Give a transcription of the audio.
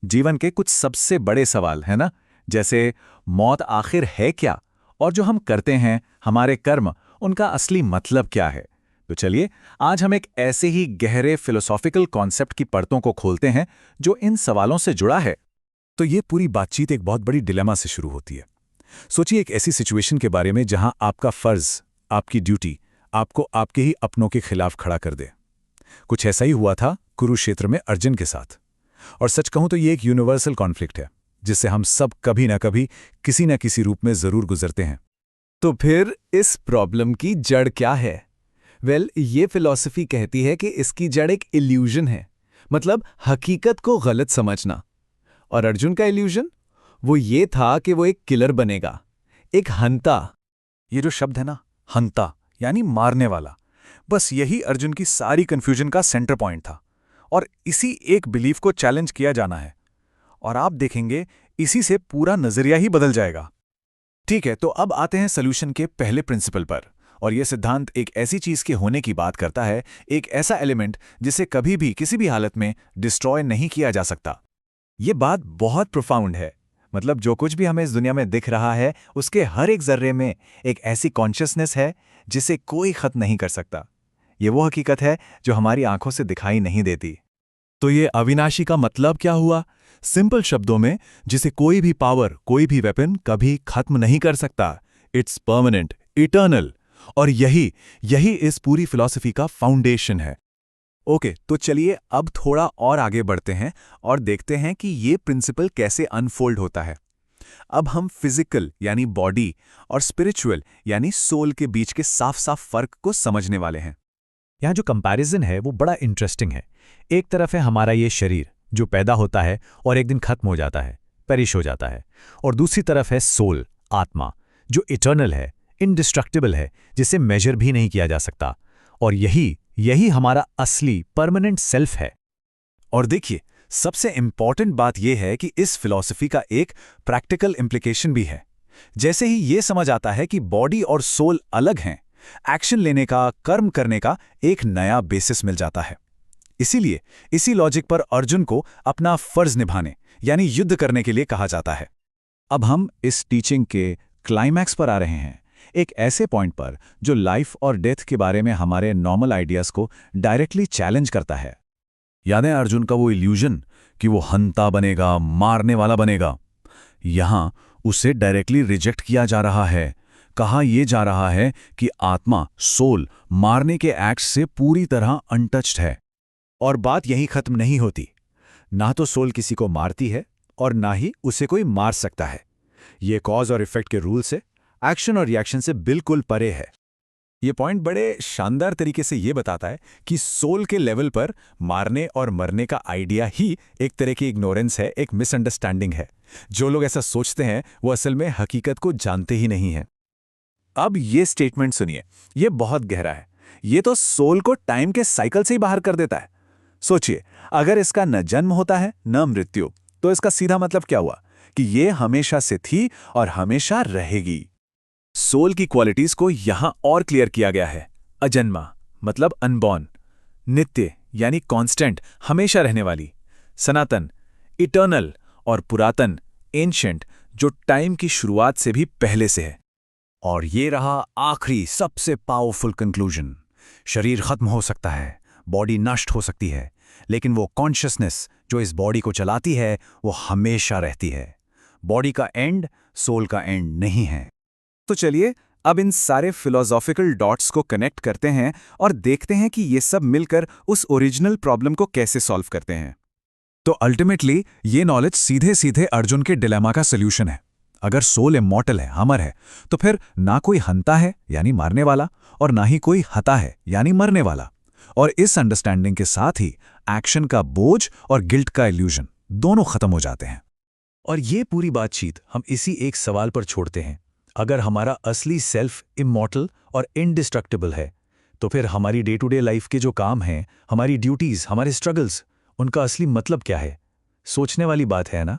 जीवन के कुछ सबसे बड़े सवाल, है ना? जैसे मौत आखिर है क्या, और जो हम करते हैं, हमारे कर्म, उनका असली मतलब क्या है? तो चलिए, आज हम एक ऐसे ही गहरे फिलोसॉफिकल कॉन्सेप्ट की परतों को खोलते हैं जो इन सवालों से जुड़ा है। तो ये पूरी बातचीत एक बहुत बड़ी डिलेमा से शुरू होती है। सोचिए एक ऐसी सिचुएशन के बारे में जहां आपका फर्ज, आपकी ड्यूटी, आपको आपके ही अपनों के खिलाफ खड़ा कर दे। कुछ ऐसा ही हुआ था कुरुक्षेत्र में अर्जुन के साथ। और सच कहूं तो ये एक यूनिवर्सल कॉन्फ्लिक्ट है जिससे हम सब कभी ना कभी किसी न किसी रूप में जरूर गुजरते हैं। तो फिर इस प्रॉब्लम की जड़ क्या है? ये फिलॉसफी कहती है कि इसकी जड़ एक इल्यूजन है, मतलब हकीकत को गलत समझना। और अर्जुन का इल्यूजन वो ये था कि वो एक किलर बनेगा, एक हंता। ये जो शब्द है ना, हंता यानी मारने वाला, बस यही अर्जुन की सारी कंफ्यूजन का सेंटर पॉइंट था। और इसी एक बिलीफ को चैलेंज किया जाना है, और आप देखेंगे इसी से पूरा नजरिया ही बदल जाएगा। ठीक है, तो अब आते हैं सोल्यूशन के पहले प्रिंसिपल पर। और यह सिद्धांत एक ऐसी चीज के होने की बात करता है, एक ऐसा एलिमेंट जिसे कभी भी किसी भी हालत में डिस्ट्रॉय नहीं किया जा सकता। ये बात बहुत प्रोफाउंड है। मतलब जो कुछ भी हमें इस दुनिया में दिख रहा है, उसके हर एक जर्रे में एक ऐसी कॉन्शियसनेस है जिसे कोई खत्म नहीं कर सकता। ये वो हकीकत है जो हमारी आंखों से दिखाई नहीं देती। तो ये अविनाशी का मतलब क्या हुआ? सिंपल शब्दों में, जिसे कोई भी पावर, कोई भी वेपन कभी खत्म नहीं कर सकता। It's permanent, eternal. और यही इस पूरी फिलॉसफी का फाउंडेशन है। ओके, तो चलिए अब थोड़ा और आगे बढ़ते हैं और देखते हैं कि ये प्रिंसिपल कैसे अनफोल्ड होता है। अब हम फिजिकल यानी बॉडी और स्पिरिचुअल यानी सोल के बीच के साफ साफ फर्क को समझने वाले हैं। यहाँ जो कंपैरिजन है वो बड़ा इंटरेस्टिंग है। एक तरफ है हमारा ये शरीर जो पैदा होता है और एक दिन खत्म हो जाता है, पेरिश हो जाता है। और दूसरी तरफ है सोल, आत्मा, जो इटर्नल है, इंडिस्ट्रक्टिबल है, जिसे मेजर भी नहीं किया जा सकता। और यही हमारा असली परमानेंट सेल्फ है। और देखिए, सबसे इंपॉर्टेंट बात यह है कि इस फिलॉसफी का एक प्रैक्टिकल इम्प्लीकेशन भी है। जैसे ही यह समझ आता है कि बॉडी और सोल अलग हैं, एक्शन लेने का, कर्म करने का एक नया बेसिस मिल जाता है। इसीलिए इसी लॉजिक पर अर्जुन को अपना फर्ज निभाने यानी युद्ध करने के लिए कहा जाता है। अब हम इस टीचिंग के क्लाइमैक्स पर आ रहे हैं, एक ऐसे पॉइंट पर जो लाइफ और डेथ के बारे में हमारे नॉर्मल आइडियाज को डायरेक्टली चैलेंज करता है। याद है अर्जुन का वो इल्यूजन कि वो हंता बनेगा, मारने वाला बनेगा। यहां उसे डायरेक्टली रिजेक्ट किया जा रहा है। कहा यह जा रहा है कि आत्मा, सोल, मारने के एक्ट से पूरी तरह अनटच्ड है। और बात यहीं खत्म नहीं होती। ना तो सोल किसी को मारती है और ना ही उसे कोई मार सकता है। ये कॉज और इफेक्ट के रूल से, एक्शन और रिएक्शन से बिल्कुल परे है। ये पॉइंट बड़े शानदार तरीके से ये बताता है कि सोल के लेवल पर मारने और मरने का आइडिया ही एक तरह की इग्नोरेंस है, एक मिसअंडरस्टैंडिंग है। जो लोग ऐसा सोचते हैं वो असल में हकीकत को जानते ही नहीं हैं। अब ये स्टेटमेंट सुनिए, ये बहुत गहरा है। ये तो सोल को टाइम के साइकिल से ही बाहर कर देता है। सोचिए, अगर इसका न जन्म होता है न मृत्यु, तो इसका सीधा मतलब क्या हुआ कि ये हमेशा से थी और हमेशा रहेगी। सोल की क्वालिटीज को यहां और क्लियर किया गया है। अजन्मा मतलब अनबॉर्न, नित्य यानी कांस्टेंट, हमेशा रहने वाली, सनातन इटर्नल, और पुरातन एंशिएंट, जो टाइम की शुरुआत से भी पहले से है। और ये रहा आखिरी सबसे पावरफुल कंक्लूजन। शरीर खत्म हो सकता है, बॉडी नष्ट हो सकती है, लेकिन वो कॉन्शियसनेस जो इस बॉडी को चलाती है वो हमेशा रहती है। बॉडी का एंड सोल का एंड नहीं है। तो चलिए अब इन सारे फिलोसॉफिकल डॉट्स को कनेक्ट करते हैं और देखते हैं कि ये सब मिलकर उस ओरिजिनल प्रॉब्लम को कैसे सॉल्व करते हैं। तो अल्टीमेटली ये नॉलेज सीधे सीधे अर्जुन के डिलेमा का सोल्यूशन है। अगर सोल इमॉर्टल है, अमर है, तो फिर ना कोई हंता है यानी मारने वाला, और ना ही कोई हता है यानी मरने वाला। और इस अंडरस्टैंडिंग के साथ ही एक्शन का बोझ और गिल्ट का इल्यूजन दोनों खत्म हो जाते हैं। और ये पूरी बातचीत हम इसी एक सवाल पर छोड़ते हैं। अगर हमारा असली सेल्फ इमॉर्टल और इंडिस्ट्रक्टिबल है, तो फिर हमारी डे टू डे लाइफ के जो काम हैं, हमारी ड्यूटीज, हमारे स्ट्रगल्स, उनका असली मतलब क्या है? सोचने वाली बात है ना।